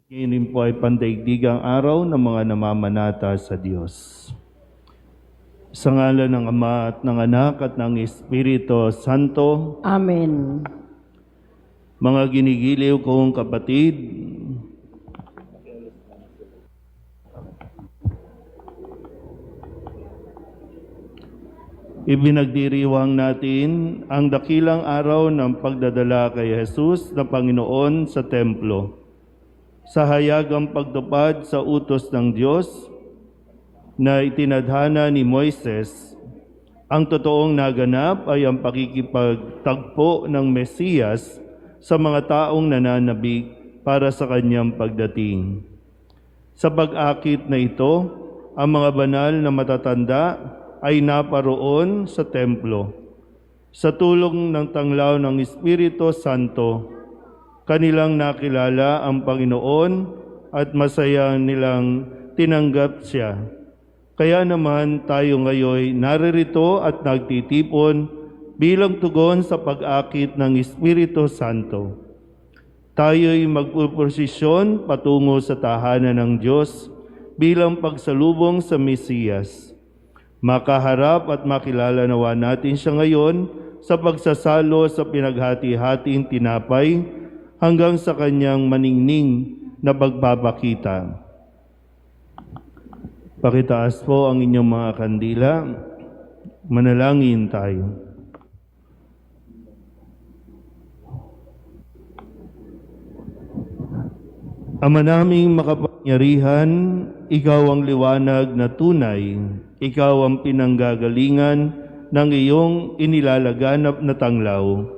Ngayon rin po ay pandaigdigang araw ng mga namamanata sa Diyos. Sa ngalan ng Ama at ng Anak at ng Espiritu Santo. Amen. Mga ginigiliw kong kapatid, ibinagdiriwang natin ang dakilang araw ng pagdadala kay Jesus na Panginoon sa templo. Sa hayagang pagtupad sa utos ng Diyos na itinadhana ni Moises, ang totoong naganap ay ang pakikipagtagpo ng Mesiyas sa mga taong nananabik para sa kanyang pagdating. Sa pag-akit na ito, ang mga banal na matatanda ay naparoon sa templo. Sa tulong ng tanglaw ng Espiritu Santo, kanilang nakilala ang Panginoon at masaya nilang tinanggap siya. Kaya naman tayo ngayon naririto at nagtitipon bilang tugon sa pag-akit ng Espiritu Santo. Tayo'y magpuprosisyon patungo sa tahanan ng Diyos bilang pagsalubong sa Mesiyas. Makaharap at makilala nawa natin siya ngayon sa pagsasalo sa pinaghati-hating tinapay hanggang sa kanyang maningning na pagbabakita. Pakitaas po ang inyong mga kandila. Manalangin tayo. Ama naming makapangyarihan, ikaw ang liwanag na tunay, ikaw ang pinanggagalingan ng iyong inilalaganap na tanglaw.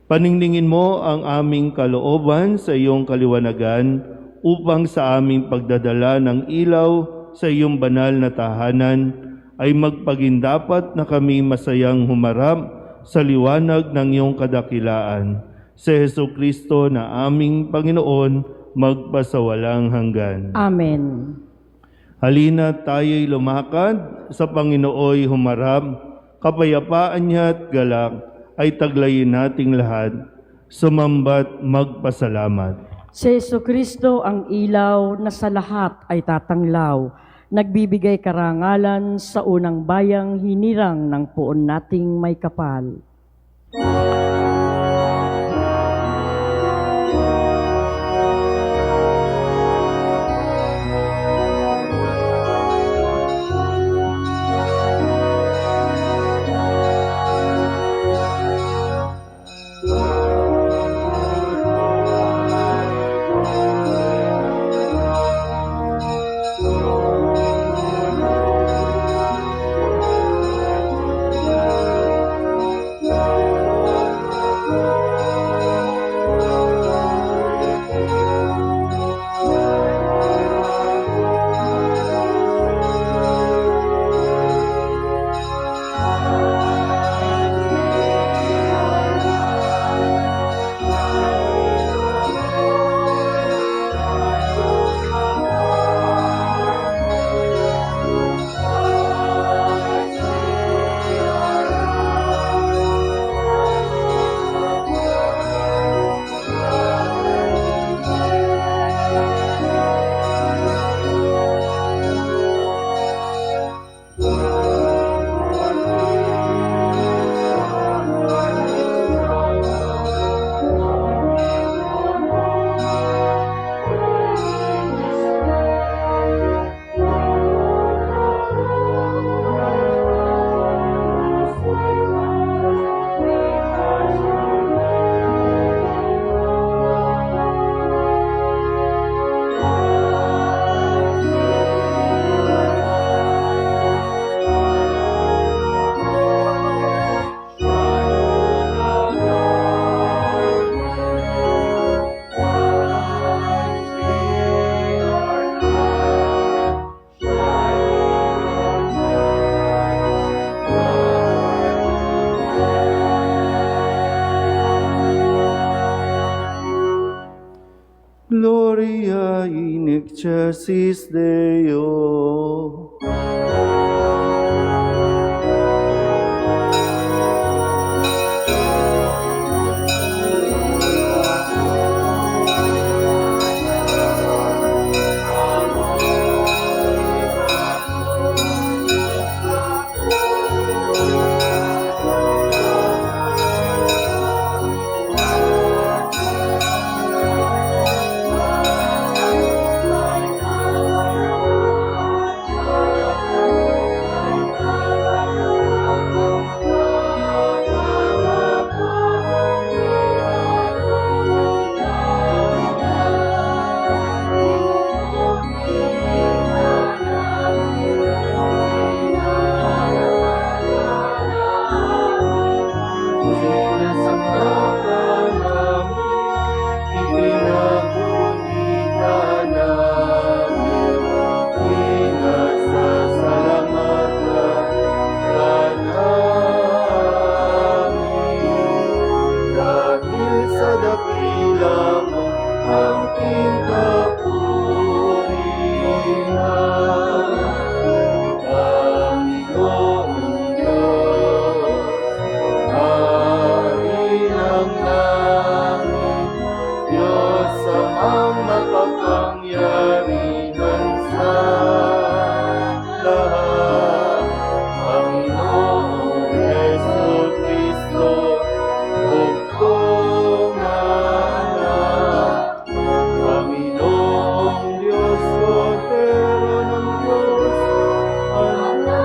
Paningningin mo ang aming kalooban sa iyong kaliwanagan upang sa aming pagdadala ng ilaw sa iyong banal na tahanan ay magpagindapat na kami masayang humarap sa liwanag ng iyong kadakilaan. Si Jesucristo na aming Panginoon, magpasawalang hanggan. Amen. Halina tayo'y lumakad, sa Panginooy humarap, kapayapaan niya at galak ay taglayin nating lahat, sumambat magpasalamat. Si Jesucristo ang ilaw na sa lahat ay tatanglaw, nagbibigay karangalan sa unang bayang hinirang ng puon nating may kapal. Gloria in excelsis Deo. dakila mo ang pinapurihan. Panginoong Diyos, Hari ng langit, Diyos amang makapangyarihan sa lahat. Panginoong Jesucristo, bugtong na anak. Panginoong Diyos, Kordero ng Diyos, anak na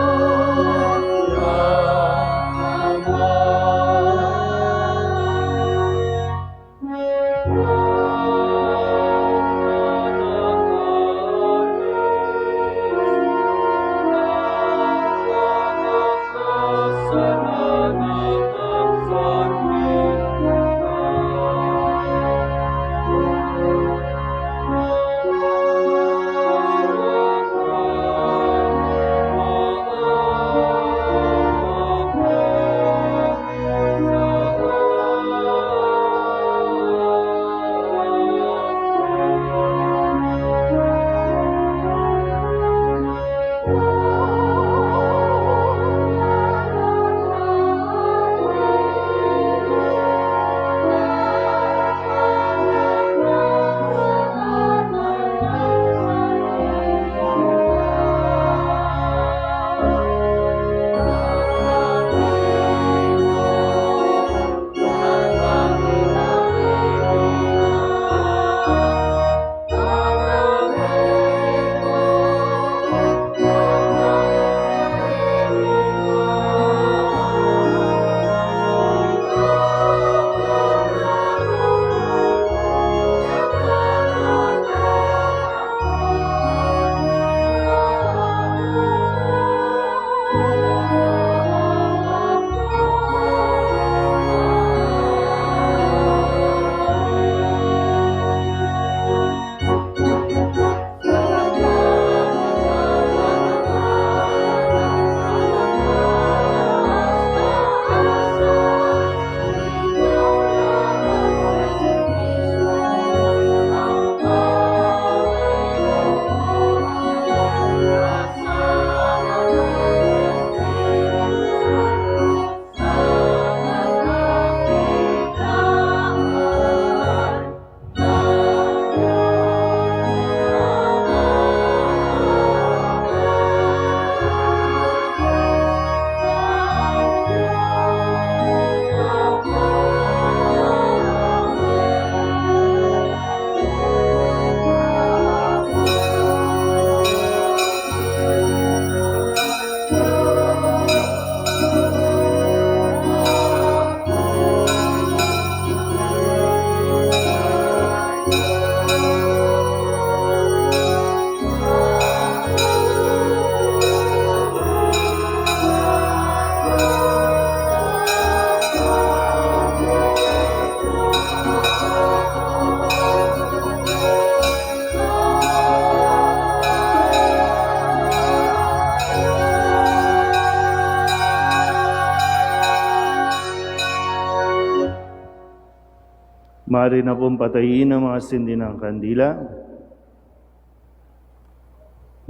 Maaari na pong patayin ang mga sindi ng kandila.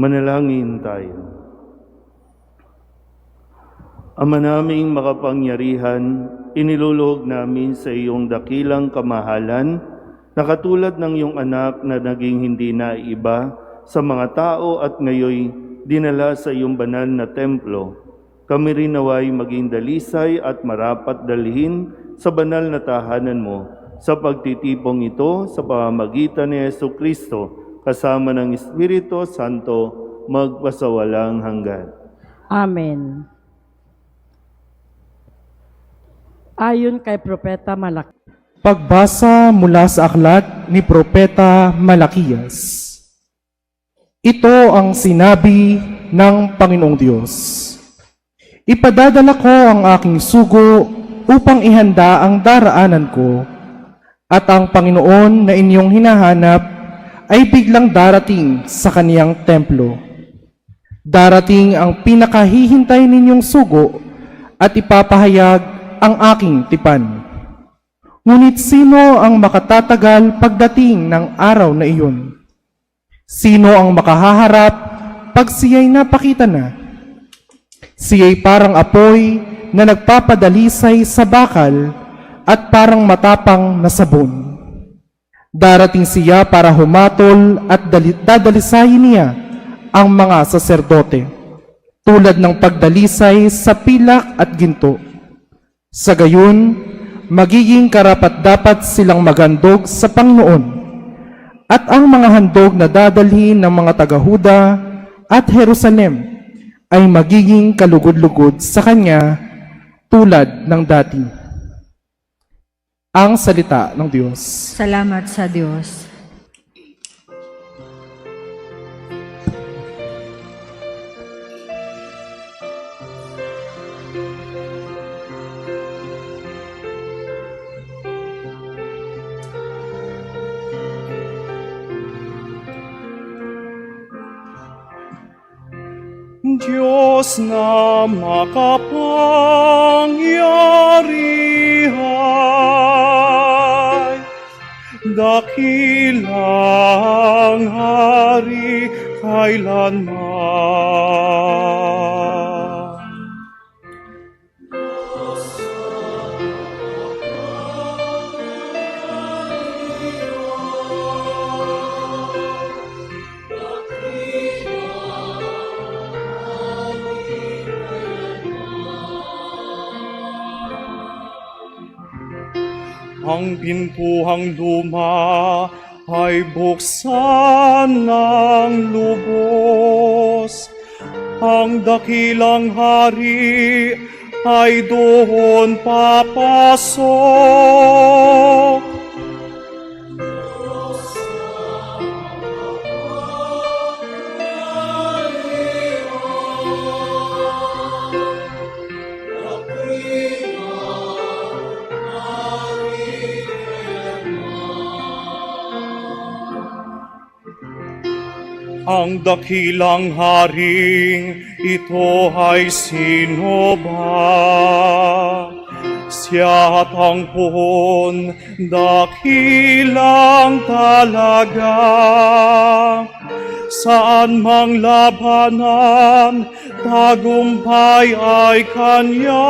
Manalangin tayo. Ama naming makapangyarihan, iniluluhog namin sa iyong dakilang kamahalan na katulad ng iyong anak na naging hindi naiba sa mga tao at ngayoy dinala sa iyong banal na templo. Kami rin naway maging dalisay at marapat dalhin sa banal na tahanan mo sa pagtitipong ito sa pamamagitan ni Jesucristo kasama ng Espiritu Santo magpasawalang hanggan. Amen. Ayon kay Propeta Malaki. Pagbasa mula sa aklat ni Propeta Malakiyas. Ito ang sinabi ng Panginoong Diyos. Ipadadala ko ang aking sugo upang ihanda ang daraanan ko, at ang Panginoon na inyong hinahanap ay biglang darating sa kaniyang templo. Darating ang pinakahihintay ninyong sugo at ipapahayag ang aking tipan. Ngunit sino ang makatatagal pagdating ng araw na iyon? Sino ang makahaharap pag siya'y napakita na? Siya'y parang apoy na nagpapadalisay sa bakal at parang matapang na sabon. Darating siya para humatol at dadalisayin niya ang mga saserdote, tulad ng pagdalisay sa pilak at ginto. Sa gayon, magiging karapat-dapat silang maghandog sa Panginoon, at ang mga handog na dadalhin ng mga taga-Huda at Jerusalem ay magiging kalugod-lugod sa Kanya tulad ng dati. Ang salita ng Diyos. Salamat sa Diyos. Diyos na makapangyarihan, dakilang hari kailanman. Ang pintuhang luma ay buksan ng lubos. Ang dakilang hari ay doon papasok. Ang dakilang haring ito ay sino ba? Siya at ang puhon, dakilang talaga. Saan mang labanan, tagumpay ay Kanya.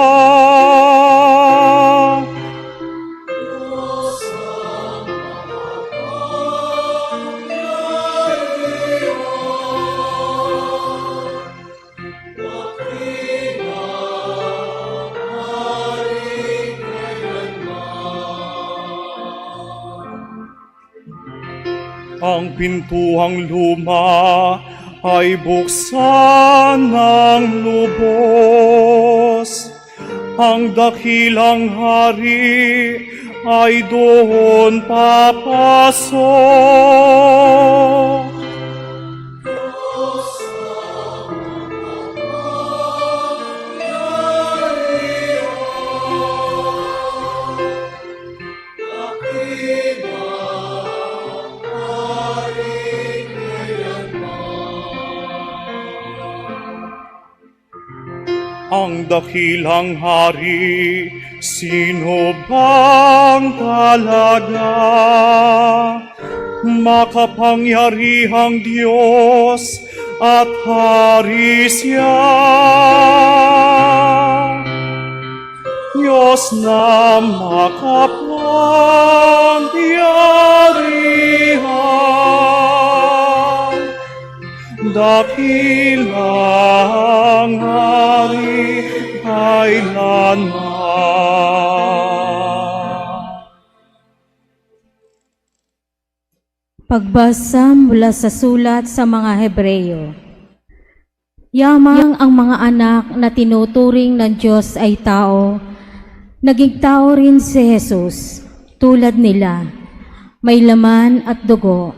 Ang pintuhang luma ay buksan ng lubos. Ang dakilang hari ay doon papasok. Ang dakilang hari, sino bang talaga? Makapangyarihang Diyos at hari siya. Diyos na makapangyarihan, dakilang hari kailanman. Pagbasa mula sa sulat sa mga Hebreyo. Yamang ang mga anak na tinuturing ng Diyos ay tao, naging tao rin si Jesus, tulad nila, may laman at dugo.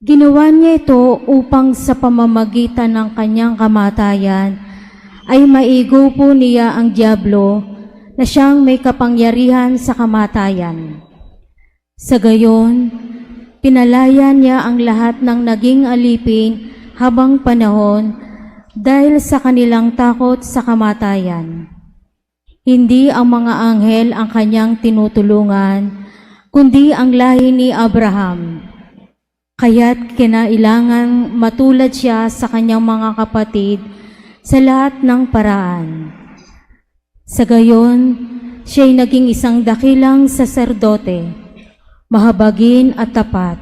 Ginawa niya ito upang sa pamamagitan ng kanyang kamatayan ay maigupo niya ang dyablo na siyang may kapangyarihan sa kamatayan. Sa gayon, pinalaya niya ang lahat ng naging alipin habang panahon dahil sa kanilang takot sa kamatayan. Hindi ang mga anghel ang kanyang tinutulungan, kundi ang lahi ni Abraham. Kaya't kinailangan matulad siya sa kanyang mga kapatid sa lahat ng paraan. Sa gayon, siya'y naging isang dakilang saserdote, mahabagin at tapat,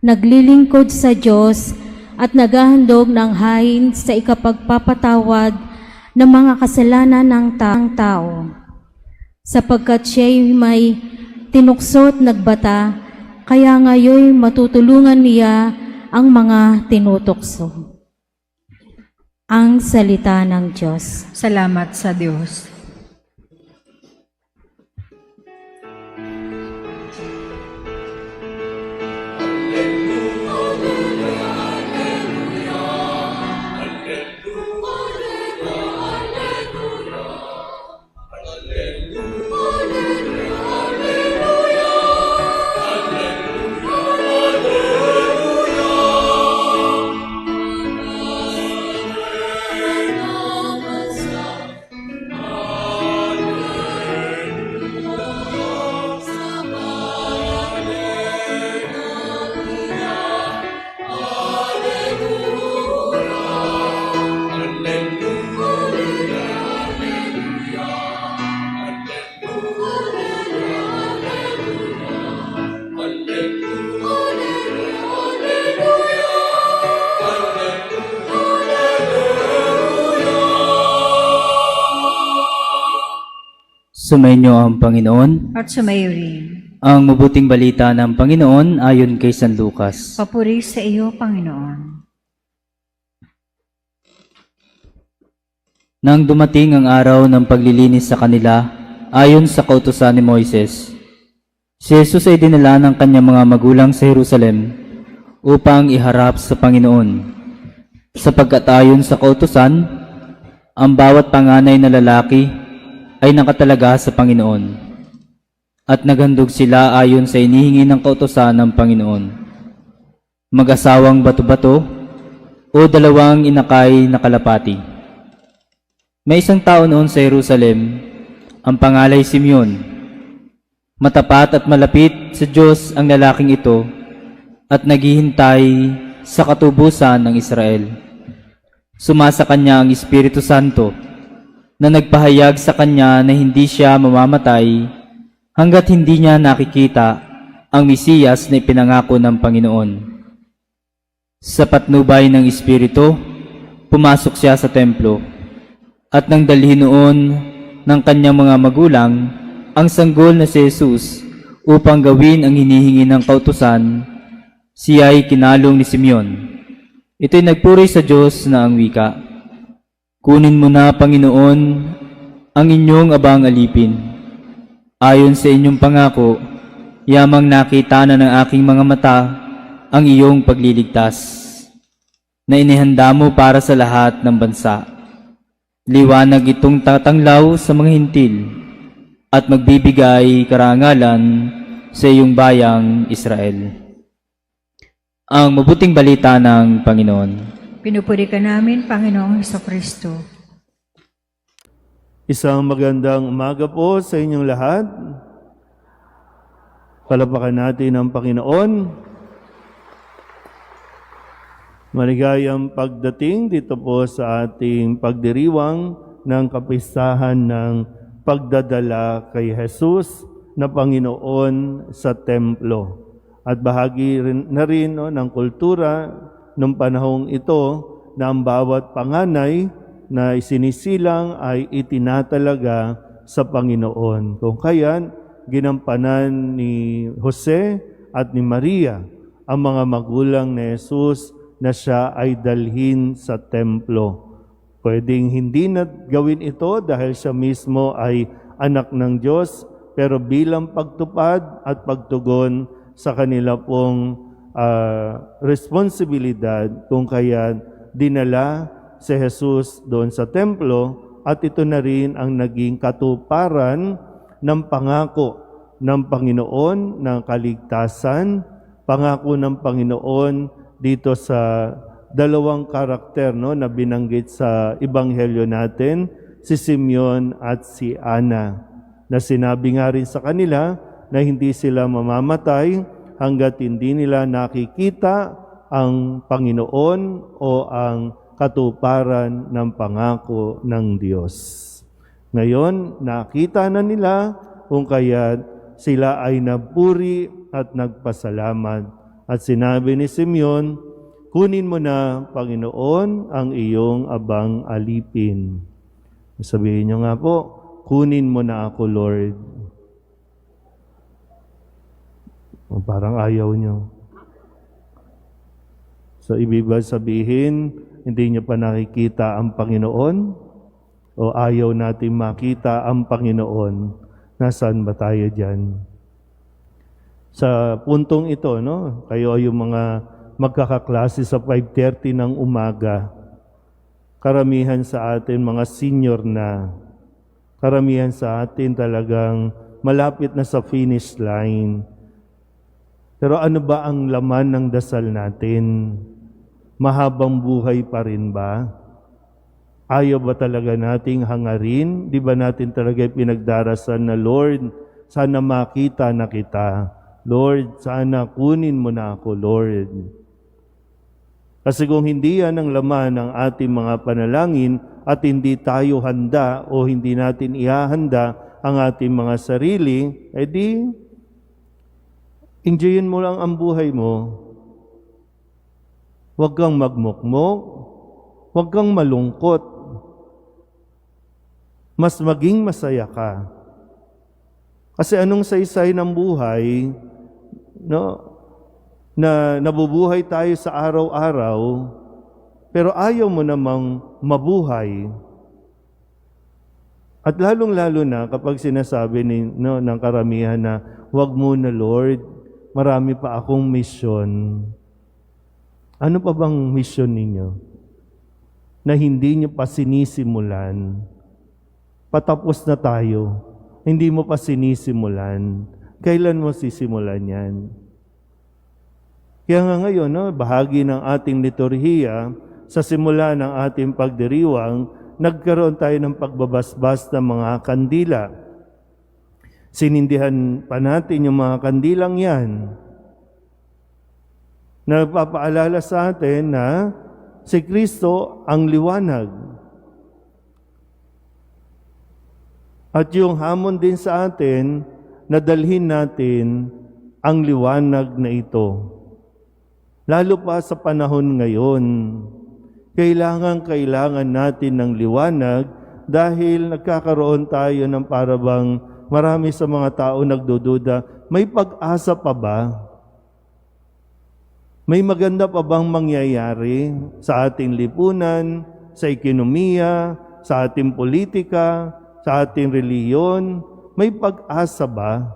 naglilingkod sa Diyos at naghahandog ng hain sa ikapagpapatawad ng mga kasalanan ng tao. Sapagkat siya'y may tinuksot nagbata, kaya ngayon matutulungan niya ang mga tinutokso. Ang salita ng Diyos. Salamat sa Diyos. Sumainyo ang Panginoon. At sumayo rin. Ang mabuting balita ng Panginoon ayon kay San Lucas. Papuri sa iyo, Panginoon. Nang dumating ang araw ng paglilinis sa kanila, ayon sa kautusan ni Moises, si Jesus ay dinala ng kanyang mga magulang sa Jerusalem upang iharap sa Panginoon. Sapagkat ayon sa kautusan, ang bawat panganay na lalaki ay nakatalaga sa Panginoon. At naghandog sila ayon sa inihingi ng kautusan ng Panginoon. Mag-asawang bato-bato o dalawang inakay na kalapati. May isang tao noon sa Jerusalem, ang pangalay Simeon. Matapat at malapit sa Diyos ang lalaking ito at naghihintay sa katubusan ng Israel. Sumasa kanya ang Espiritu Santo na nagpahayag sa kanya na hindi siya mamamatay hanggat hindi niya nakikita ang Mesiyas na ipinangako ng Panginoon. Sa patnubay ng Espiritu, pumasok siya sa templo at nang dalhin noon ng kanyang mga magulang ang sanggol na si Jesus upang gawin ang hinihingi ng kautusan, siya ay kinalong ni Simeon. Ito'y nagpuri sa Diyos na ang wika, "Kunin mo na, Panginoon, ang inyong abang alipin. Ayon sa inyong pangako, yamang nakita na ng aking mga mata ang iyong pagliligtas, na inihanda mo para sa lahat ng bansa. Liwanag itong tatanglaw sa mga hintil at magbibigay karangalan sa iyong bayang Israel." Ang mabuting balita ng Panginoon. Pinupuri ka namin, Panginoong Hesukristo. Isang magandang umaga po sa inyong lahat. Palapakan natin ang Panginoon. Maligayang pagdating dito po sa ating pagdiriwang ng kapistahan ng pagdadala kay Jesus na Panginoon sa templo. At bahagi na rin ng kultura ng panahong ito na ang bawat panganay na isinisilang ay itinatalaga sa Panginoon. Kung kaya, ginampanan ni Jose at ni Maria ang mga magulang ni Jesus na siya ay dalhin sa templo. Pwedeng hindi na gawin ito dahil siya mismo ay anak ng Diyos, pero bilang pagtupad at pagtugon sa kanila pong responsibilidad, kung kaya dinala si Jesus doon sa templo, at ito na rin ang naging katuparan ng pangako ng Panginoon ng kaligtasan, pangako ng Panginoon dito sa dalawang karakter na binanggit sa ebanghelyo natin, si Simeon at si Ana, na sinabi nga rin sa kanila na hindi sila mamamatay hanggat hindi nila nakikita ang Panginoon o ang katuparan ng pangako ng Diyos. Ngayon, nakita na nila kung kaya sila ay nagpuri at nagpasalamat. At sinabi ni Simeon, kunin mo na, Panginoon, ang iyong abang alipin. Sabihin niyo nga po, kunin mo na ako, Lord. O, parang ayaw niyo. So, ibig ba sabihin, hindi niyo pa nakikita ang Panginoon? O ayaw natin makita ang Panginoon? Nasaan ba tayo dyan? Sa puntong ito, no? Kayo yung mga magkakaklase sa 5:30 ng umaga. Karamihan sa atin mga senior na. Karamihan sa atin talagang malapit na sa finish line. Pero ano ba ang laman ng dasal natin? Mahabang buhay pa rin ba? Ayaw ba talaga nating hangarin? Di ba natin talaga pinagdarasan na, Lord, sana makita na kita. Lord, sana kunin mo na ako, Lord. Kasi kung hindi yan ang laman ng ating mga panalangin at hindi tayo handa o hindi natin ihahanda ang ating mga sarili, edi enjoyin mo lang ang buhay mo. Huwag kang magmukmok, huwag kang malungkot. Mas maging masaya ka. Kasi anong saysay ng buhay, no? Na nabubuhay tayo sa araw-araw, pero ayaw mo namang mabuhay. At lalong-lalo na kapag sinasabi ng karamihan na, huwag muna, Lord, marami pa akong misyon. Ano pa bang misyon ninyo? Na hindi nyo pa sinisimulan. Patapos na tayo. Hindi mo pa sinisimulan. Kailan mo sisimulan yan? Kaya nga ngayon, no, bahagi ng ating liturhiya, sa simula ng ating pagdiriwang, nagkaroon tayo ng pagbabasbas ng mga kandila. Sinindihan pa natin yung mga kandilang yan. Nagpapaalala sa atin na si Kristo ang liwanag. At yung hamon din sa atin, na dalhin natin ang liwanag na ito. Lalo pa sa panahon ngayon, kailangan natin ng liwanag dahil nagkakaroon tayo ng parabang marami sa mga tao nagdududa, may pag-asa pa ba? May maganda pa bang mangyayari sa ating lipunan, sa ekonomiya, sa ating politika, sa ating reliyon? May pag-asa ba?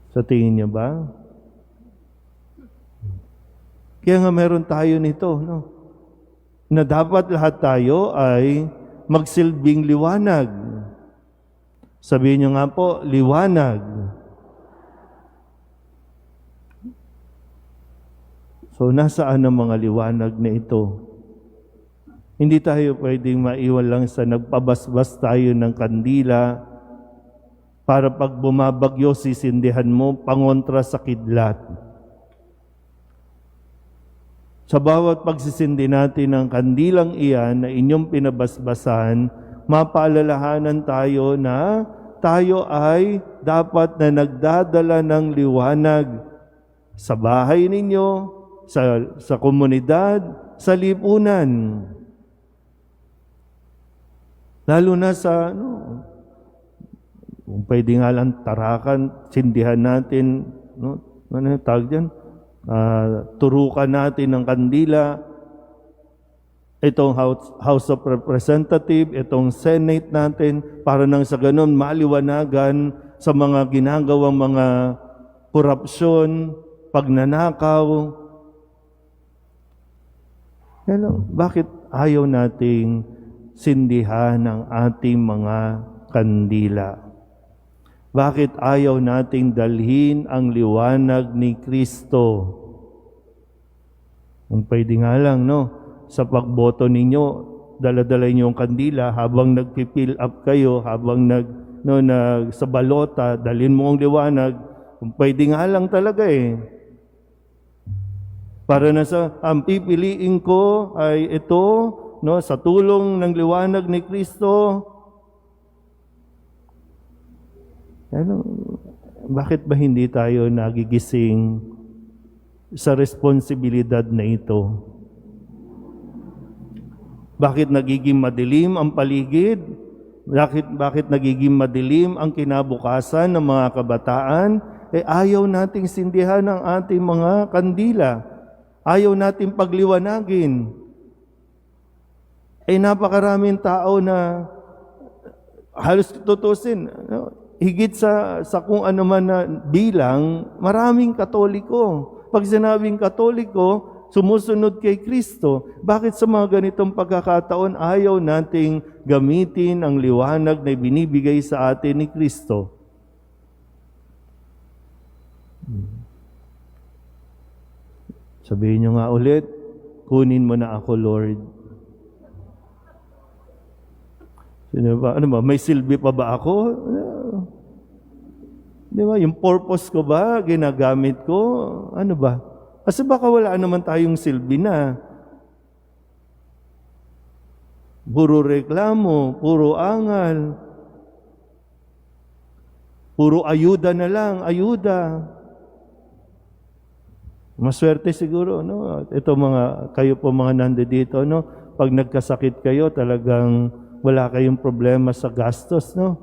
Sa tingin niyo ba? Kaya nga meron tayo nito, no? Na dapat lahat tayo ay magsilbing liwanag. Sabihin niyo nga po, liwanag. So, nasaan ang mga liwanag na ito? Hindi tayo pwedeng maiwan lang sa nagpabasbas tayo ng kandila para pag bumabagyo, sisindihan mo, pangontra sa kidlat. Sa bawat pagsisindi natin ng kandilang iyan na inyong pinabasbasan, mapaalalahanan tayo na tayo ay dapat na nagdadala ng liwanag sa bahay ninyo, sa komunidad, sa lipunan. Lalo na sa, kung pwede nga lang tarakan, sindihan natin, ano yung tawag dyan? Turukan natin ng kandila, itong House of Representatives, itong Senate natin, para nang sa ganun maliwanagan sa mga ginagawang mga korupsyon, pagnanakaw. Hello, bakit ayaw nating sindihan ang ating mga kandila? Bakit ayaw nating dalhin ang liwanag ni Kristo? Kung pwede nga lang, no? Sa pagboto ninyo, dala-dala niyo yung kandila habang nagpi-fill up kayo, habang sa balota, dalhin mo ang liwanag. Kung pwede nga lang talaga eh. Para na ang pipiliin ko ay ito, sa tulong ng liwanag ni Kristo. Bakit ba hindi tayo nagigising sa responsibilidad na ito? Bakit nagiging madilim ang paligid? Bakit nagiging madilim ang kinabukasan ng mga kabataan? Ayaw nating sindihan ang ating mga kandila. Ayaw nating pagliwanagin. Napakaraming tao na halos tutusin, higit sa kung ano man na bilang, maraming Katoliko. Pag sinabing Katoliko, sumusunod kay Kristo. Bakit sa mga ganitong pagkakataon ayaw nating gamitin ang liwanag na binibigay sa atin ni Kristo? Sabihin nyo nga ulit, kunin mo na ako, Lord. Ano ba? May silbi pa ba ako? Di ba? Yung purpose ko ba? Ginagamit ko? Ano ba? Kasi baka wala naman tayong silbi na. Puro reklamo, puro angal, puro ayuda na lang, ayuda. Maswerte siguro, no? Ito kayo po mga nandito, no? Pag nagkasakit kayo, talagang wala kayong problema sa gastos, no?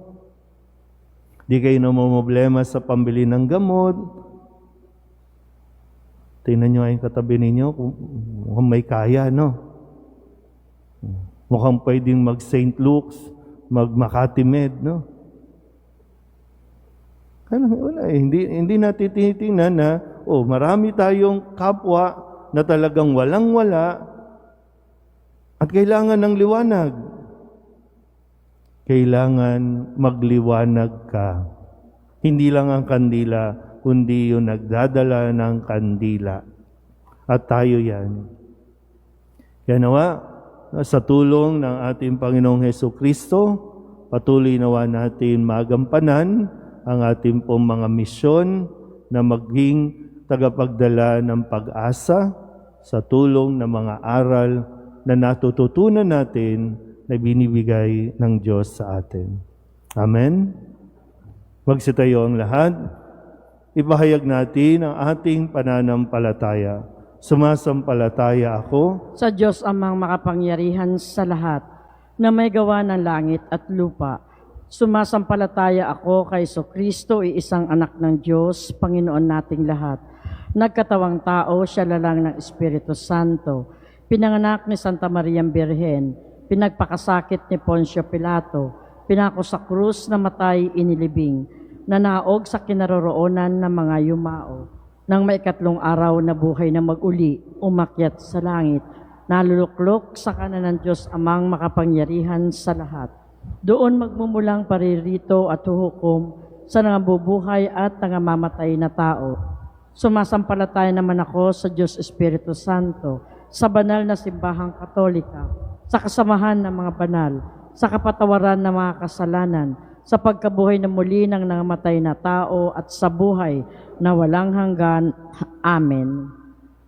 Di kayo namumblema sa pambili ng gamot. Tingnan nyo yung katabi ninyo kung may kaya, no? Mukhang pwedeng mag-St. Luke's, mag-Makati Med, no? Wala, hindi natin tinitingnan na, marami tayong kapwa na talagang walang-wala at kailangan ng liwanag. Kailangan magliwanag ka. Hindi lang ang kandila, kundi yung nagdadala ng kandila. At tayo yan. Kaya nawa, sa tulong ng ating Panginoong Hesukristo, patuloy nawa natin magampanan ang ating pong mga misyon na maging tagapagdala ng pag-asa sa tulong ng mga aral na natututunan natin na binibigay ng Diyos sa atin. Amen? Magsitayo ang lahat. Ipahayag natin ang ating pananampalataya. Sumasampalataya ako Sa Diyos amang makapangyarihan sa lahat, na may gawa ng langit at lupa. Sumasampalataya ako kay Kristo, iisang anak ng Diyos, Panginoon nating lahat. Nagkatawang tao, siya lalang ng Espiritu Santo. Pinanganak ni Santa Maria Birhen, pinagpakasakit ni Poncio Pilato, pinako sa krus na matay inilibing, nanaog sa kinaroroonan ng mga yumao. Nang maikatlong araw na buhay na mag-uli, umakyat sa langit, naluluklok sa kanan ng Diyos amang makapangyarihan sa lahat. Doon magmumulang paririto at huhukom sa nangabubuhay at nangamamatay na tao. Sumasampalataya naman ako sa Diyos Espiritu Santo, sa banal na simbahang Katolika, sa kasamahan ng mga banal, sa kapatawaran ng mga kasalanan, sa pagkabuhay na muli ng nangamatay na tao at sa buhay na walang hanggan. Amen.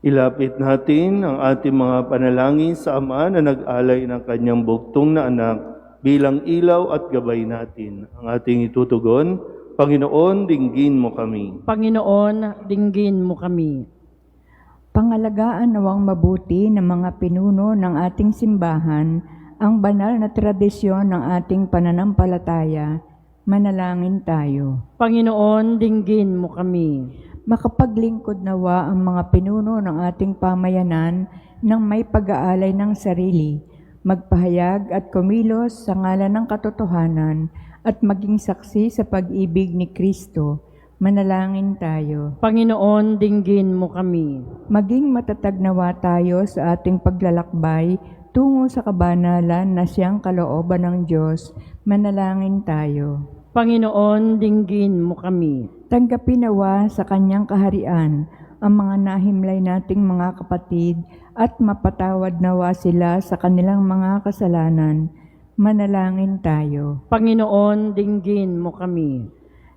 Ilapit natin ang ating mga panalangin sa Ama na nag-alay ng kanyang buktong na anak bilang ilaw at gabay natin. Ang ating itutugon, Panginoon, dinggin mo kami. Panginoon, dinggin mo kami. Pangalagaan nawang mabuti ng mga pinuno ng ating simbahan ang banal na tradisyon ng ating pananampalataya. Manalangin tayo. Panginoon, dinggin mo kami. Makapaglingkod nawa ang mga pinuno ng ating pamayanan ng may pag-aalay ng sarili, magpahayag at kumilos sa ngalan ng katotohanan at maging saksi sa pag-ibig ni Kristo. Manalangin tayo. Panginoon, dinggin mo kami. Maging matatag nawa tayo sa ating paglalakbay tungo sa kabanalan na siyang kalooban ng Diyos. Manalangin tayo. Panginoon, dinggin mo kami. Tanggapin nawa sa kanyang kaharian ang mga nahimlay nating mga kapatid at mapatawad nawa sila sa kanilang mga kasalanan. Manalangin tayo. Panginoon, dinggin mo kami.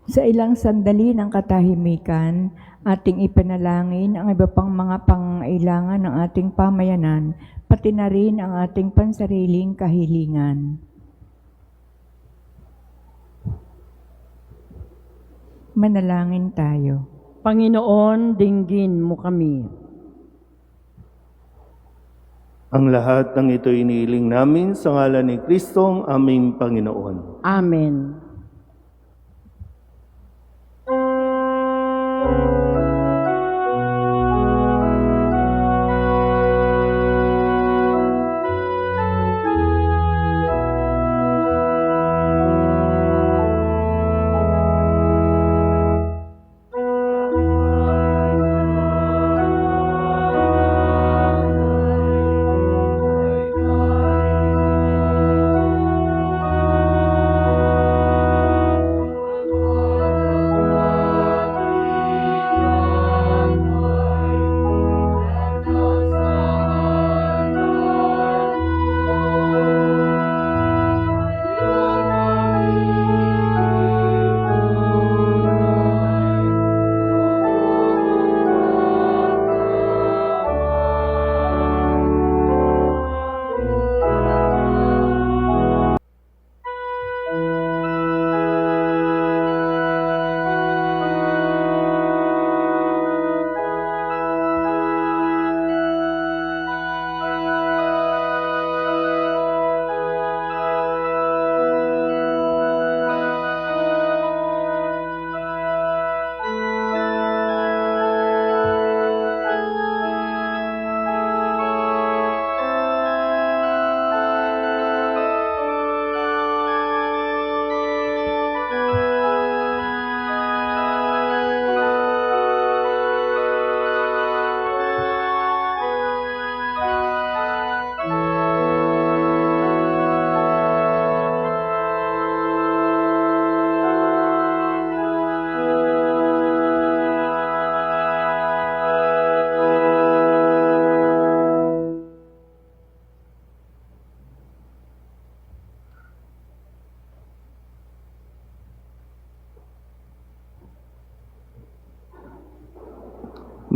Sa ilang sandali ng katahimikan, ating ipanalangin ang iba pang mga pangailangan ng ating pamayanan, pati na rin ang ating pansariling kahilingan. Manalangin tayo. Panginoon, dinggin mo kami. Ang lahat ng ito iniiling namin sa ngalan ni Kristong aming Panginoon. Amen.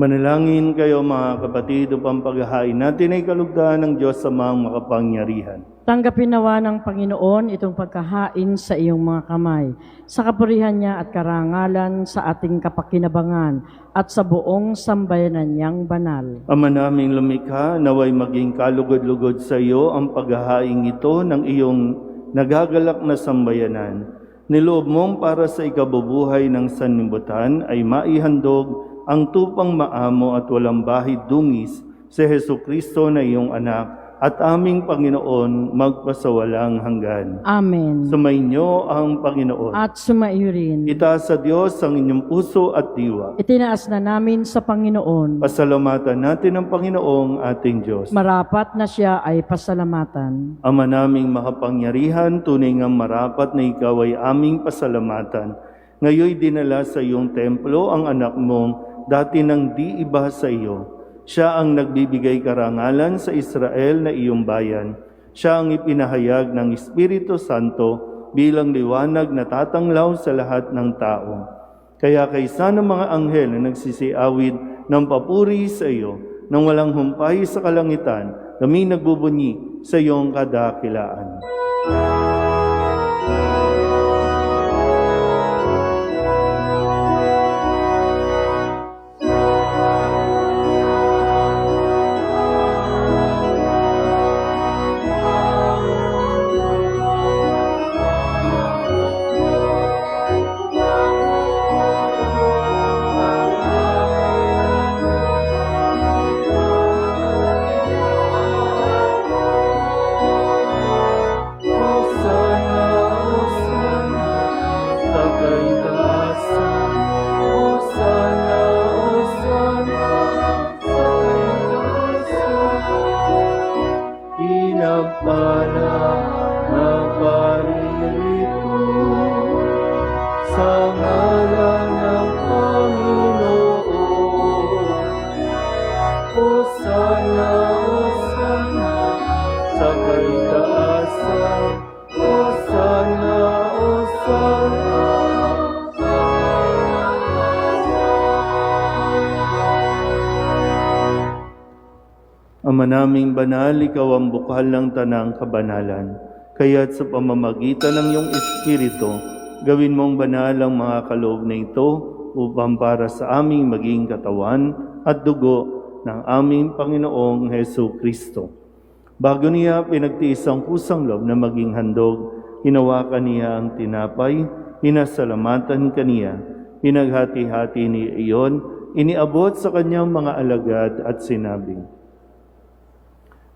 Manalangin kayo mga kapatid upang paghahain natin ay kalugdan ng Diyos sa mga makapangyarihan. Tanggapin nawa ng Panginoon itong pagkahain sa iyong mga kamay, sa kapurihan niya at karangalan sa ating kapakinabangan at sa buong sambayanan niyang banal. Ama naming lumikha, naway maging kalugod-lugod sa iyo ang paghahain ito ng iyong nagagalak na sambayanan. Niloob mong para sa ikabubuhay ng sanlibutan ay maihandog ang tupang maamo at walang bahid dungis si Jesucristo na iyong anak at aming Panginoon magpasawalang hanggan. Amen. Sumainyo ang Panginoon. At sumaiyo rin. Itaas sa Diyos ang inyong puso at diwa. Itinaas na namin sa Panginoon. Pasalamatan natin ang Panginoong ating Diyos. Marapat na siya ay pasalamatan. Ama naming makapangyarihan, tunay ngang marapat na ikaw ay aming pasalamatan. Ngayoy dinala sa iyong templo ang anak mong dati nang di iba sa iyo. Siya ang nagbibigay karangalan sa Israel na iyong bayan. Siya ang ipinahayag ng Espiritu Santo bilang liwanag na tatanglaw sa lahat ng tao. Kaya kaysa ng mga anghel na nagsisiawid ng papuri sa iyo, nang walang humpay sa kalangitan, kami nagbubunyi sa iyong kadakilaan. Ama naming banal, ikaw ang bukal ng tanang kabanalan. Kaya't sa pamamagitan ng iyong Espiritu, gawin mong banal ang mga kaloob na ito upang para sa aming maging katawan at dugo ng aming Panginoong Hesu Kristo. Bago niya pinagtiis ang kusang loob na maging handog, hinawakan niya ang tinapay, hinasalamatan kaniya, pinaghati-hati niya iyon, iniabot sa kanyang mga alagad at sinabi,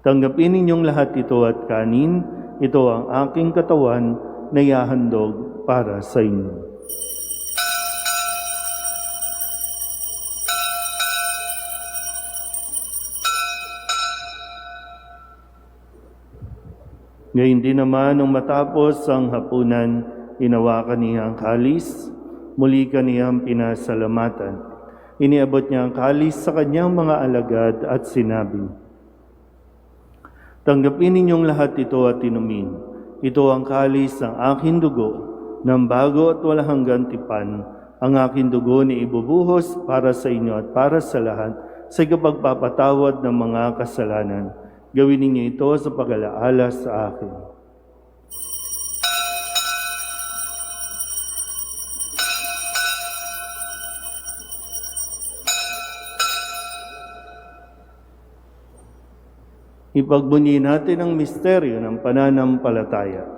"Tanggapin ninyong lahat ito at kanin, ito ang aking katawan na ihahandog para sa inyo." Ngayon din naman, nung matapos ang hapunan, hinawakan niya ang kalis, muli kaniyang pinasalamatan. Iniabot niya ang kalis sa kanyang mga alagad at sinabi, "Tanggapin ninyong lahat ito at inumin. Ito ang kalis ng aking dugo, ng bago at walang hanggang tipan. Ang aking dugo ni ibubuhos para sa inyo at para sa lahat sa ikapagpapatawad ng mga kasalanan. Gawin ninyo ito sa pag-alaala sa akin." Ipagbunyi natin ang misteryo ng pananampalataya.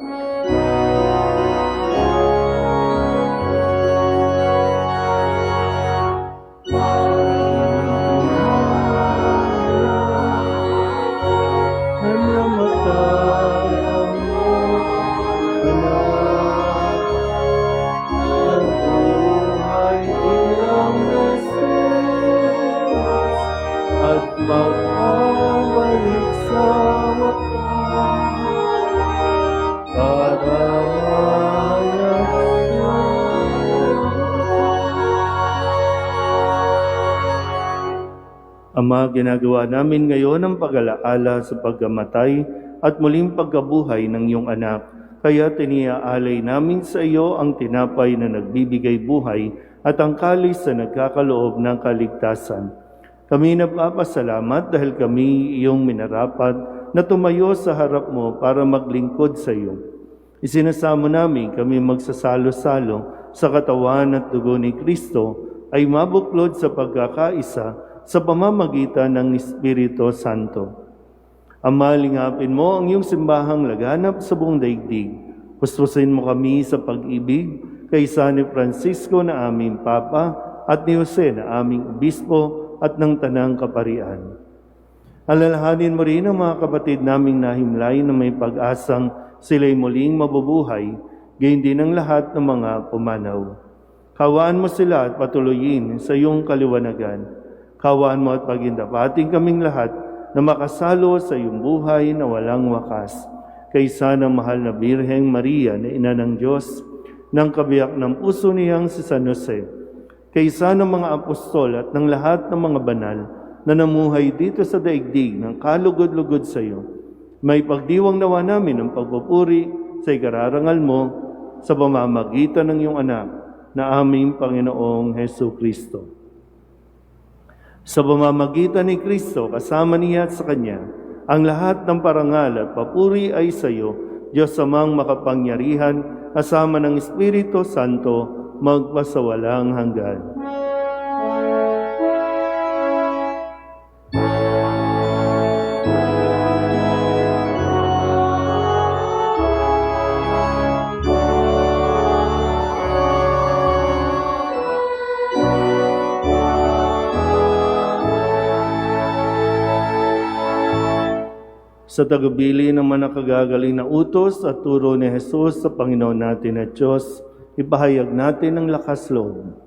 Magbabalik sa wakas para Ama, ginagawa namin ngayon ang pag-alaala sa pagkamatay at muling pagkabuhay ng iyong anak. Kaya tiniaalay namin sa iyo ang tinapay na nagbibigay buhay at ang kalis na nagkakaloob ng kaligtasan. Kami nagpapasalamat dahil kami iyong minarapat na tumayo sa harap mo para maglingkod sa iyo. Isinasamo namin kami magsasalo-salo sa katawan at dugo ni Kristo ay mabuklod sa pagkakaisa sa pamamagitan ng Espiritu Santo. Ama, lingapin mo ang iyong simbahang laganap sa buong daigdig. Puspusin mo kami sa pag-ibig kay San Francisco na aming Papa at ni Jose na aming Obispo at ng Tanang Kaparian. Alalahanin mo rin ang mga kapatid naming nahimlay na may pag-asang sila'y muling mabubuhay, gayon din ang lahat ng mga pumanaw. Kawaan mo sila at patuloyin sa iyong kaliwanagan. Kawaan mo at pagindapating kaming lahat na makasalo sa iyong buhay na walang wakas. Kaysa ng mahal na Birheng Maria na Ina ng Diyos, ng kabiyak ng puso niyang si San Jose, kaysa ng mga apostol at ng lahat ng mga banal na namuhay dito sa daigdig ng kalugod-lugod sa iyo, may pagdiwang nawa namin ang pagpupuri sa ikararangal mo sa pamamagitan ng iyong anak na aming Panginoong Hesu Kristo. Sa pamamagitan ni Kristo, kasama niya at sa Kanya, ang lahat ng parangal at papuri ay sa iyo, Diyos Amang makapangyarihan, kasama ng Espiritu Santo, magpasawalang hanggan. Sa tagubilin ng manakagagaling na utos at turo ni Jesus sa Panginoon natin at Diyos, ipahayag natin ang lakas loob.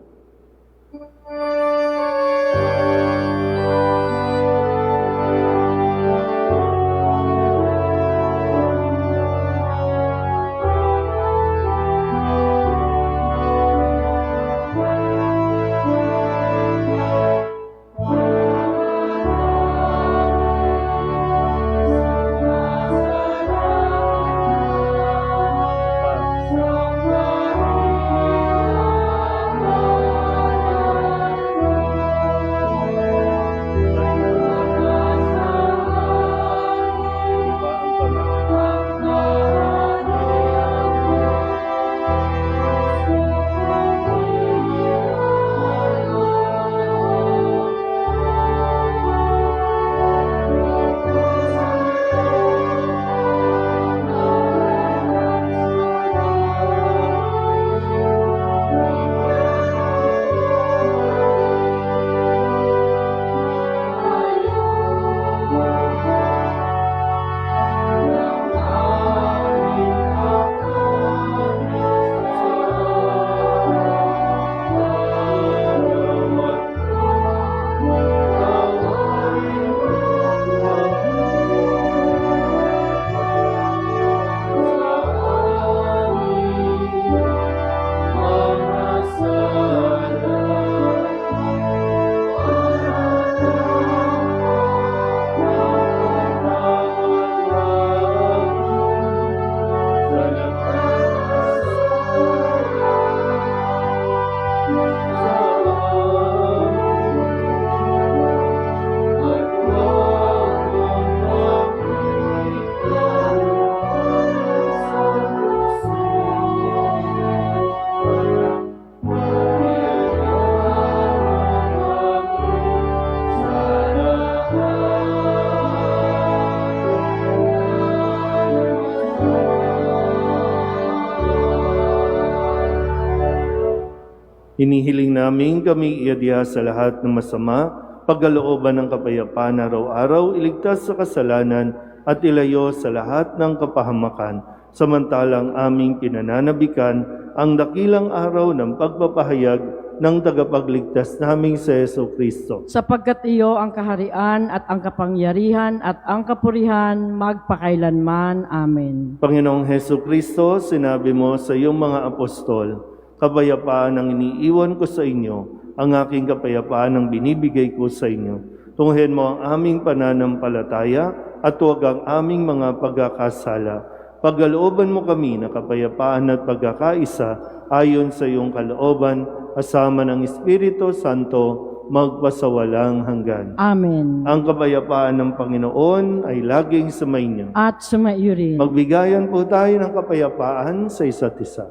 Hinihiling namin kami iadya sa lahat ng masama, pagkalooban ng kapayapaan araw-araw, iligtas sa kasalanan at ilayo sa lahat ng kapahamakan. Samantalang aming pinananabikan ang dakilang araw ng pagpapahayag ng tagapagligtas naming si Hesu Kristo. Sapagkat iyo ang kaharian at ang kapangyarihan at ang kapurihan magpakailanman. Amen. Panginoong Hesu Kristo, sinabi mo sa iyong mga apostol, kapayapaan ang iniiwan ko sa inyo, ang aking kapayapaan ang binibigay ko sa inyo. Tunghayan mo ang aming pananampalataya at huwag ang aming mga pagkakasala. Pagkalooban mo kami na kapayapaan at pagkakaisa ayon sa iyong kalooban, kasama ng Espiritu Santo, magpasawalang hanggan. Amen. Ang kapayapaan ng Panginoon ay laging sumainyo. At sumaiyo rin. Magbigayan po tayo ng kapayapaan sa isa't isa.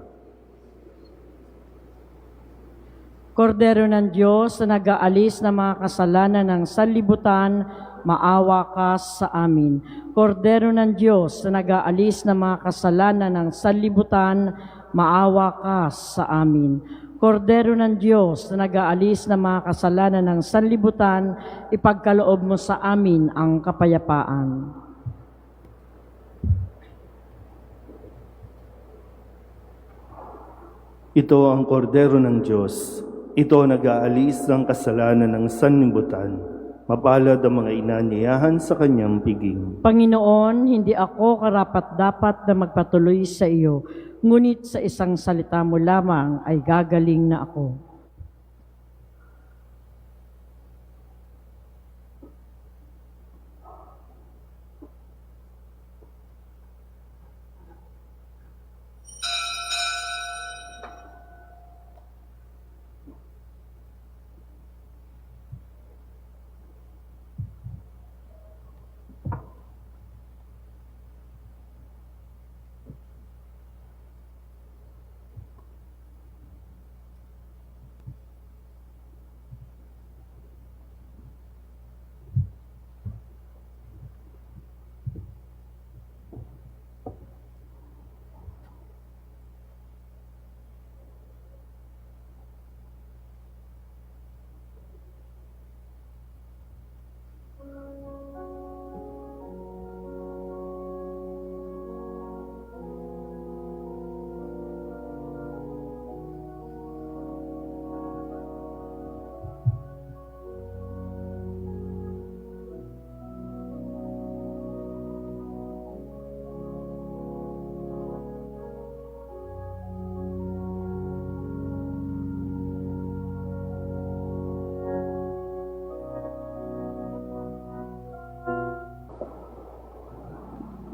Kordero ng Diyos na nag-aalis ng mga kasalanan ng sanlibutan, maawa ka sa amin. Kordero ng Diyos na nag-aalis ng mga kasalanan ng sanlibutan, maawa ka sa amin. Kordero ng Diyos na nag-aalis ng mga kasalanan ng sanlibutan, ipagkaloob mo sa amin ang kapayapaan. Ito ang kordero ng Diyos. Ito nag-aalis ng kasalanan ng sanlibutan. Mapalad ang mga inanyayahan sa kanyang piging. Panginoon, hindi ako karapat-dapat na magpatuloy sa iyo, ngunit sa isang salita mo lamang ay gagaling na ako.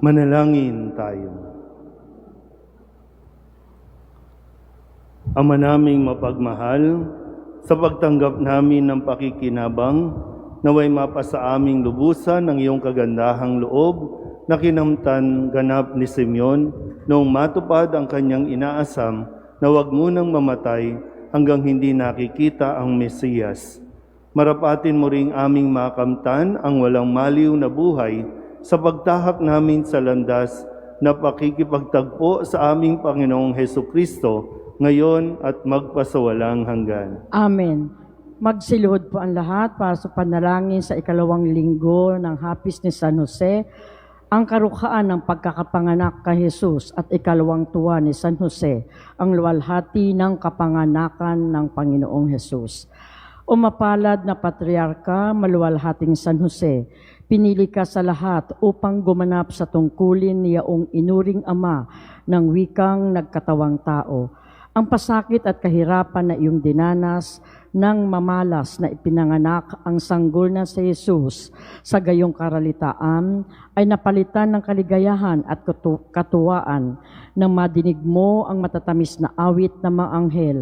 Manalangin tayo. Ama naming mapagmahal, sa pagtanggap namin ng pakikinabang, naway mapasa aming lubusan ng iyong kagandahang loob na kinamtan ganap ni Simeon noong matupad ang kanyang inaasam na huwag munang mamatay hanggang hindi nakikita ang Mesiyas. Marapatin mo ring aming makamtan ang walang maliw na buhay sa pagtahak namin sa landas na pakikipagtagpo sa aming Panginoong Hesu Kristo ngayon at magpasawalang hanggan. Amen. Magsiluhod po ang lahat para sa panalangin sa ikalawang linggo ng hapis ni San Jose, ang karukhaan ng pagkakapanganak kay Jesus at ikalawang tuwa ni San Jose, ang luwalhati ng kapanganakan ng Panginoong Jesus. O mapalad na Patriarka, maluwalhating San Jose, pinili ka sa lahat upang gumanap sa tungkulin niyaong inuring ama ng wikang nagkatawang tao. Ang pasakit at kahirapan na iyong dinanas nang mamalas na ipinanganak ang sanggol na si Jesus sa gayong karalitaan ay napalitan ng kaligayahan at katuwaan nang madinig mo ang matatamis na awit ng mga anghel,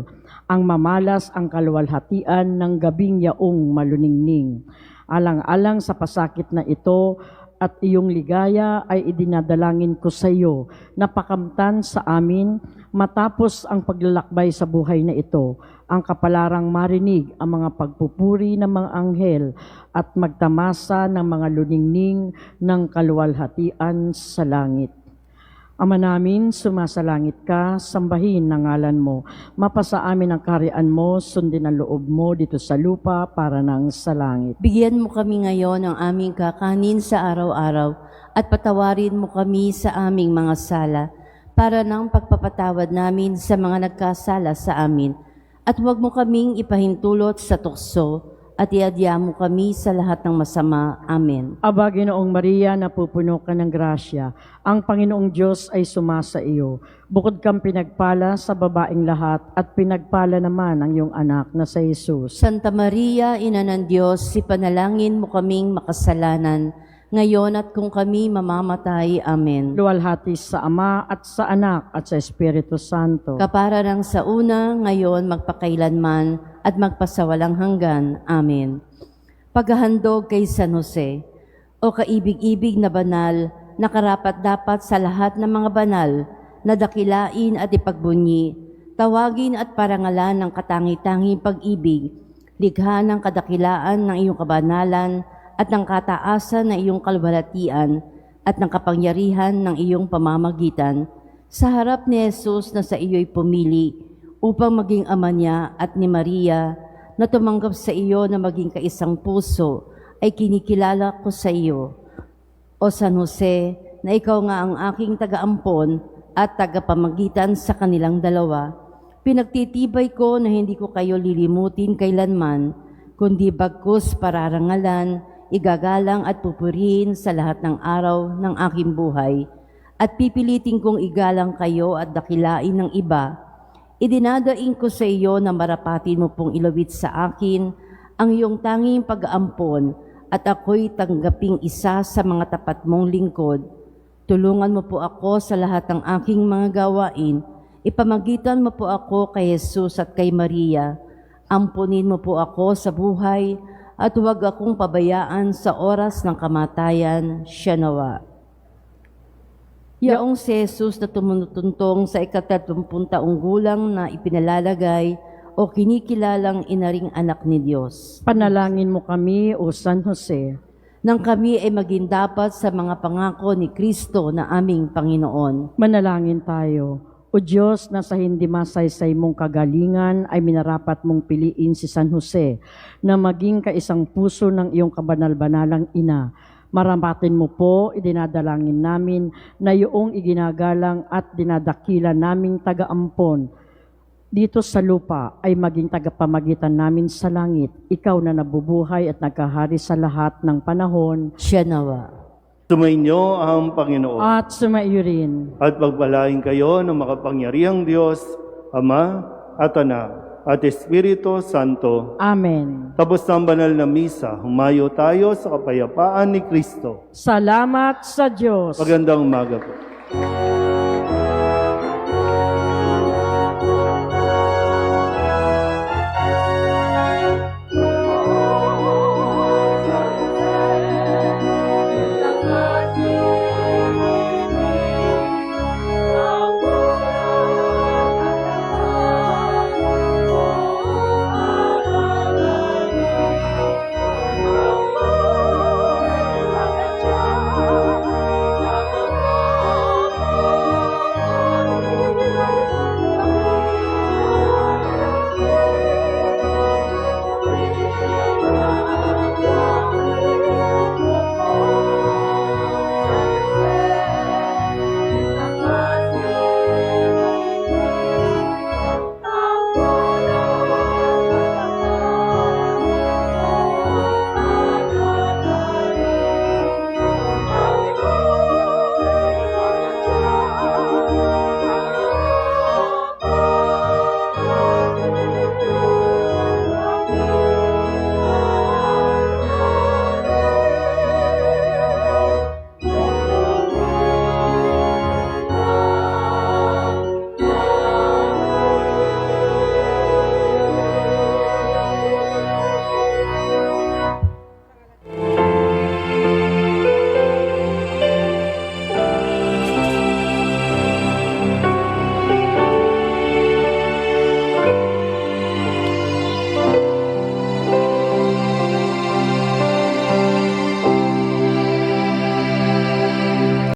ang mamalas ang kaluwalhatian ng gabing yaong maluningning. Alang-alang sa pasakit na ito at iyong ligaya ay idinadalangin ko sa iyo na pakamtan sa amin matapos ang paglalakbay sa buhay na ito, ang kapalarang marinig ang mga pagpupuri ng mga anghel at magtamasa ng mga luningning ng kaluwalhatian sa langit. Ama namin, sumasalangit ka, sambahin ang ngalan mo. Mapasa amin ang kaharian mo, sundin ang loob mo dito sa lupa para nang sa langit. Bigyan mo kami ngayon ng aming kakanin sa araw-araw at patawarin mo kami sa aming mga sala para ng pagpapatawad namin sa mga nagkasala sa amin. At huwag mo kaming ipahintulot sa tukso at iadya mo kami sa lahat ng masama. Amen. Aba, Ginoong Maria, napupuno ka ng grasya. Ang Panginoong Diyos ay sumasa iyo. Bukod kang pinagpala sa babaeng lahat at pinagpala naman ang iyong anak na sa Jesus. Santa Maria, Ina ng Diyos, ipanalangin mo kaming makasalanan, ngayon at kung kami mamamatay. Amen. Luwalhati sa Ama at sa Anak at sa Espiritu Santo. Kapara ng sa una, ngayon, magpakailanman, at magpasawalang hanggan. Amen. Paghahandog kay San Jose, o kaibig-ibig na banal, na karapat-dapat sa lahat ng mga banal, na dakilain at ipagbunyi, tawagin at parangalan ng katangi-tanging pag-ibig, likha ng kadakilaan ng iyong kabanalan, at ng kataasan ng iyong kalwalatian at ng kapangyarihan ng iyong pamamagitan sa harap ni Jesus na sa iyo'y pumili upang maging ama niya at ni Maria na tumanggap sa iyo na maging kaisang puso ay kinikilala ko sa iyo. O San Jose, na ikaw nga ang aking taga-ampon at tagapamagitan sa kanilang dalawa, pinagtitibay ko na hindi ko kayo lilimutin kailanman, kundi bagkus pararangalan, igagalang at pupurihin sa lahat ng araw ng aking buhay, at pipilitin kong igalang kayo at dakilain ng iba. Idinadaing ko sa iyo na marapatin mo pong ilawit sa akin ang iyong tanging pag-aampon at ako'y tanggaping isa sa mga tapat mong lingkod. Tulungan mo po ako sa lahat ng aking mga gawain. Ipamagitan mo po ako kay Jesus at kay Maria. Ampunin mo po ako sa buhay at huwag akong pabayaan sa oras ng kamatayan. Siya nawa. Yaong si Jesus na tumutuntong sa 30 taong gulang na ipinalalagay o kinikilalang inaring anak ni Diyos. Panalangin mo kami, O San Jose, Nang kami ay maging dapat sa mga pangako ni Kristo na aming Panginoon. manalangin tayo. O Diyos, na sa hindi masaysay mong kagalingan ay minarapat mong piliin si San Jose na maging kaisang puso ng iyong kabanal-banalang ina. Maramatin mo po, idinadalangin namin na iyong iginagalang at dinadakila naming taga-ampon dito sa lupa ay maging tagapamagitan namin sa langit. Ikaw na nabubuhay at nagkahari sa lahat ng panahon. Siya nawa. Sumainyo ang Panginoon. At sumaiyo rin. At pagpalain kayo ng makapangyarihang Diyos, Ama at Anak at Espiritu Santo. Amen. Tapos ng banal na misa, humayo tayo sa kapayapaan ni Kristo. Salamat sa Diyos. Magandang umaga po.